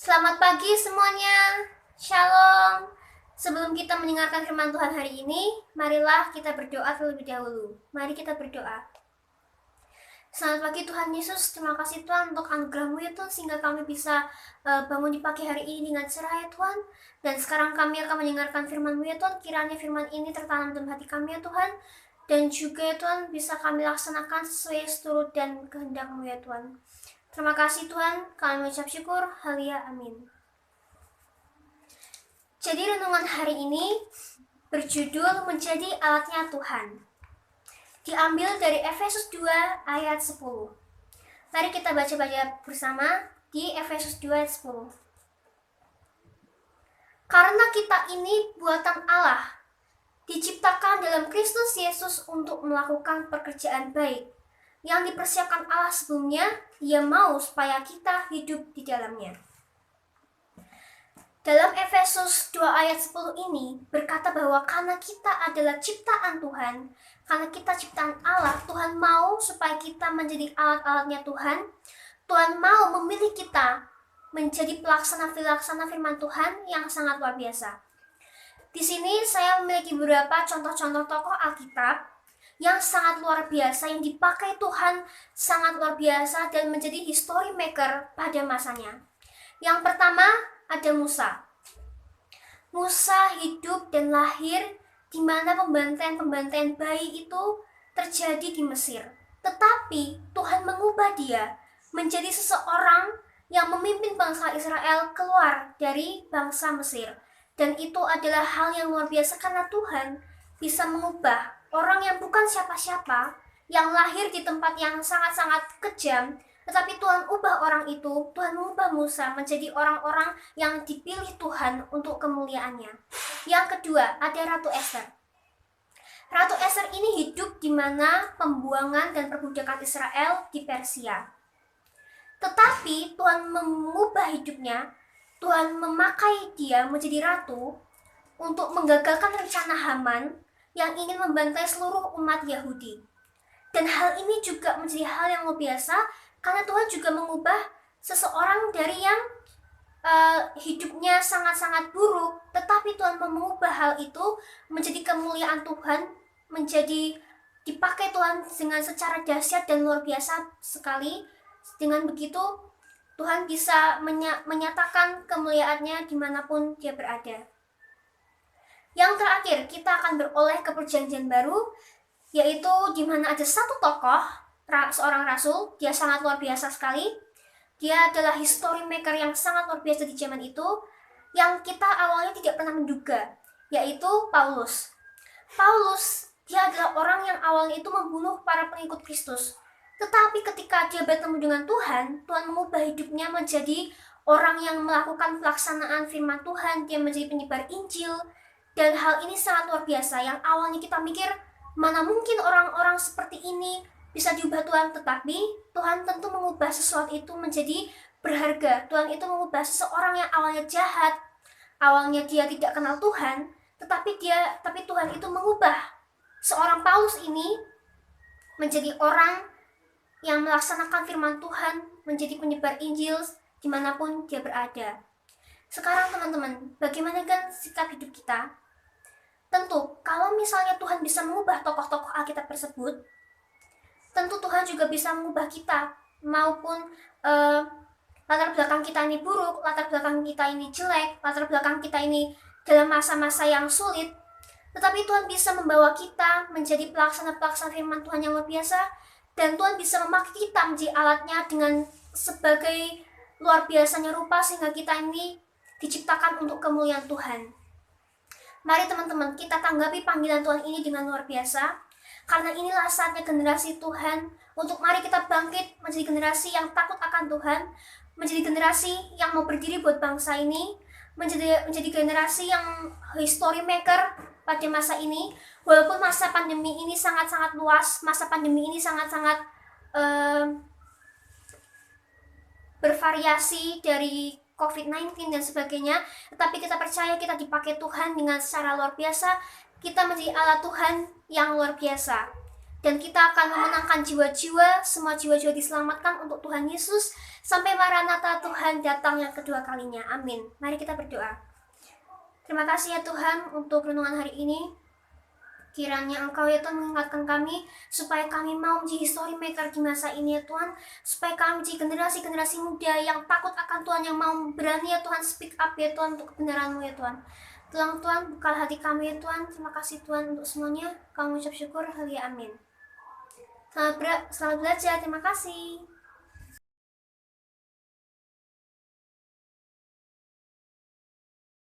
Selamat pagi semuanya. Shalom. Sebelum kita mendengarkan firman Tuhan hari ini, marilah kita berdoa terlebih dahulu. Mari kita berdoa. Selamat pagi Tuhan Yesus, terima kasih Tuhan untuk anugerah-Mu ya Tuhan, sehingga kami bisa bangun di pagi hari ini dengan cerah ya Tuhan. Dan sekarang kami akan mendengarkan firman-Mu ya Tuhan, kiranya firman ini tertanam dalam hati kami ya Tuhan. Dan juga ya Tuhan, bisa kami laksanakan sesuai seturut dan kehendak-Mu ya Tuhan. Terima kasih Tuhan, kami mengucap syukur, haleluya, amin. Jadi renungan hari ini berjudul Menjadi Alatnya Tuhan. Diambil dari Efesus 2 ayat 10. Mari kita baca-baca bersama di Efesus 2 ayat 10. Karena kita ini buatan Allah, diciptakan dalam Kristus Yesus untuk melakukan pekerjaan baik yang dipersiapkan Allah sebelumnya. Dia mau supaya kita hidup di dalamnya. Dalam Efesus 2 ayat 10 ini berkata bahwa karena kita adalah ciptaan Tuhan, karena kita ciptaan Allah, Tuhan mau supaya kita menjadi alat-alatnya Tuhan. Tuhan mau memilih kita menjadi pelaksana firman Tuhan yang sangat luar biasa. Di sini saya memiliki beberapa contoh-contoh tokoh Alkitab yang sangat luar biasa, yang dipakai Tuhan sangat luar biasa dan menjadi history maker pada masanya. Yang pertama ada Musa. Musa hidup dan lahir di mana pembantaian bayi itu terjadi di Mesir. Tetapi Tuhan mengubah dia menjadi seseorang yang memimpin bangsa Israel keluar dari bangsa Mesir. Dan itu adalah hal yang luar biasa karena Tuhan bisa mengubah orang yang bukan siapa-siapa, yang lahir di tempat yang sangat-sangat kejam, tetapi Tuhan ubah orang itu, Tuhan mengubah Musa menjadi orang-orang yang dipilih Tuhan untuk kemuliaannya. Yang kedua, ada Ratu Ester. Ratu Ester ini hidup di mana pembuangan dan perbudakan Israel di Persia. Tetapi Tuhan mengubah hidupnya, Tuhan memakai dia menjadi ratu untuk menggagalkan rencana Haman yang ingin membantai seluruh umat Yahudi. Dan hal ini juga menjadi hal yang luar biasa, karena Tuhan juga mengubah seseorang dari yang hidupnya sangat-sangat buruk, tetapi Tuhan mengubah hal itu menjadi kemuliaan Tuhan, menjadi dipakai Tuhan dengan secara dahsyat dan luar biasa sekali. Dengan begitu Tuhan bisa menyatakan kemuliaannya dimanapun dia berada. Yang terakhir, kita akan beroleh ke perjanjian baru, yaitu di mana ada satu tokoh, seorang rasul, dia sangat luar biasa sekali. Dia adalah history maker yang sangat luar biasa di zaman itu, yang kita awalnya tidak pernah menduga, yaitu Paulus. Paulus, dia adalah orang yang awalnya itu membunuh para pengikut Kristus. Tetapi ketika dia bertemu dengan Tuhan, Tuhan mengubah hidupnya menjadi orang yang melakukan pelaksanaan firman Tuhan, dia menjadi penyebar Injil. Dan hal ini sangat luar biasa, yang awalnya kita mikir, mana mungkin orang-orang seperti ini bisa diubah Tuhan, tetapi Tuhan tentu mengubah sesuatu itu menjadi berharga. Tuhan itu mengubah seseorang yang awalnya jahat, awalnya dia tidak kenal Tuhan, tetapi Tuhan itu mengubah seorang Paulus ini menjadi orang yang melaksanakan firman Tuhan, menjadi penyebar Injil dimanapun dia berada. Sekarang teman-teman, bagaimana kan sikap hidup kita? Tentu, kalau misalnya Tuhan bisa mengubah tokoh-tokoh Alkitab tersebut, tentu Tuhan juga bisa mengubah kita, maupun latar belakang kita ini buruk, latar belakang kita ini jelek, latar belakang kita ini dalam masa-masa yang sulit, tetapi Tuhan bisa membawa kita menjadi pelaksana firman Tuhan yang luar biasa, dan Tuhan bisa memakai kita menjadi alatnya dengan sebagai luar biasanya rupa, sehingga kita ini diciptakan untuk kemuliaan Tuhan. Mari teman-teman, kita tanggapi panggilan Tuhan ini dengan luar biasa, karena inilah saatnya generasi Tuhan untuk mari kita bangkit menjadi generasi yang takut akan Tuhan, menjadi generasi yang mau berdiri buat bangsa ini, menjadi generasi yang history maker pada masa ini. Walaupun masa pandemi ini sangat-sangat luas, masa pandemi ini sangat-sangat bervariasi dari COVID-19 dan sebagainya, tetapi kita percaya kita dipakai Tuhan dengan secara luar biasa. Kita menjadi alat Tuhan yang luar biasa. Dan kita akan memenangkan jiwa-jiwa, semua jiwa-jiwa diselamatkan untuk Tuhan Yesus sampai Maranatha Tuhan datang yang kedua kalinya. Amin. Mari kita berdoa. Terima kasih ya Tuhan untuk renungan hari ini. Kiranya Engkau ya Tuhan mengingatkan kami supaya kami mau menjadi story maker di masa ini ya Tuhan, supaya kami menjadi generasi-generasi muda yang takut akan Tuhan, yang mau berani ya Tuhan speak up ya Tuhan untuk kebenaran-Mu ya Tuhan. Tolong Tuhan buka hati kami ya Tuhan. Terima kasih Tuhan untuk semuanya. Kami ucap syukur. Haleluya. Amin. Selamat belajar. Terima kasih.